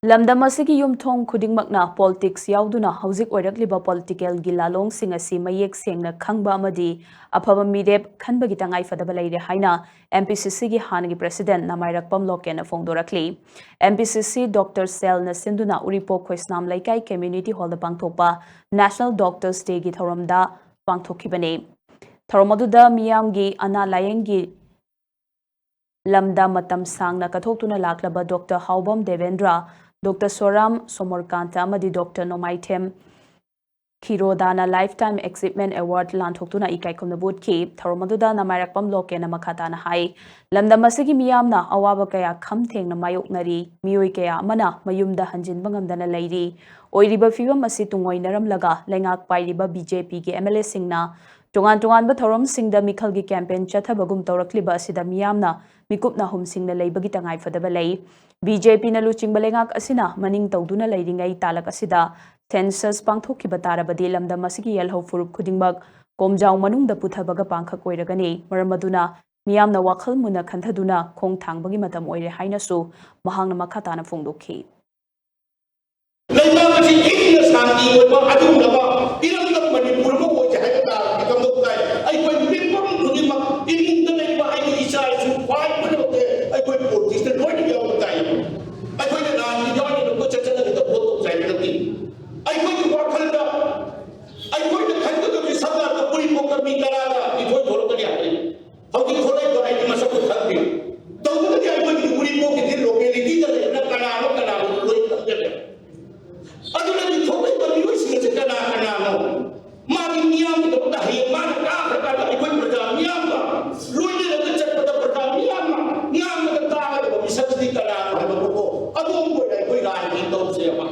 lamdam asigi yumthong khudingmakna politics yauduna hauzik oirakliba political gi lalong sing asi mayek sengna khangba amadi afaba mirep khanbagi tangai fadaba leire haina MPCC gi hanagi president namairakpam Loken fongdorakli MPCC Dr. Sel na sinduna uripo khoisnam laikai community hall da pangthokpa National Doctors Day gi thoramda pangthokibane thoromaduda miyamgi ana layengi lamda matam sangna kathoktuna laklaba Dr. Haubam Devendra Dr. Soram Somorkanta amadi Dr. Nomaithem Khirodana Lifetime Achievement Award lanthokuna ikai khomna bot ki thoromaduda namairakpam Loken makhatana hai lamda masigi miyamna awaba kaya khamthengna mayoknari miyoi kaya amana mayumda hanjin bangamdana leiri oiriba fibam asi tungoinaram laga lengak pairiba BJP gi MLA singna tongan ba thorom singda mikhal gi campaign chathabagum tawrakliba asida miyamna mikupna hum singna leibagi tangai fadaba lei BJP na luching balengak asina maning tawduna leiringai talak asida census pangthokkiba tarabadi lamdam asigi yelho furup khudingbak komjau manungda puthabaga pangkhak oiragani maramaduna miyamna wakhal muna khanthaduna khong thangbagi matam oire hainasu mahangna makhatana fongdokhi leibamasi inna santi oiba adumlaba iramda manipur mo oi jai ta ikamdo kai ai koi pipam khudima inda leiba ai isa su kwai panote ai koi politics na loi ya utai ai koi na ni joi no chacha na to photo sai nati ai koi ko khalda ai koi na khanda to sabda to puri mo karmi karaga i koi thoro kani ai hauki tholai to ai masa ko khalbi to to ai koi puri mo ke locality da na kana loi khalda aduna di thobai bani oi singa se kana no mari miyam to ta hi mana ka ka ai koi praja miyam ba loi ne la chat pada praja miyam ngam ka ta ga bi sakti kana ba ko adum ko ai koi rai ki to se ba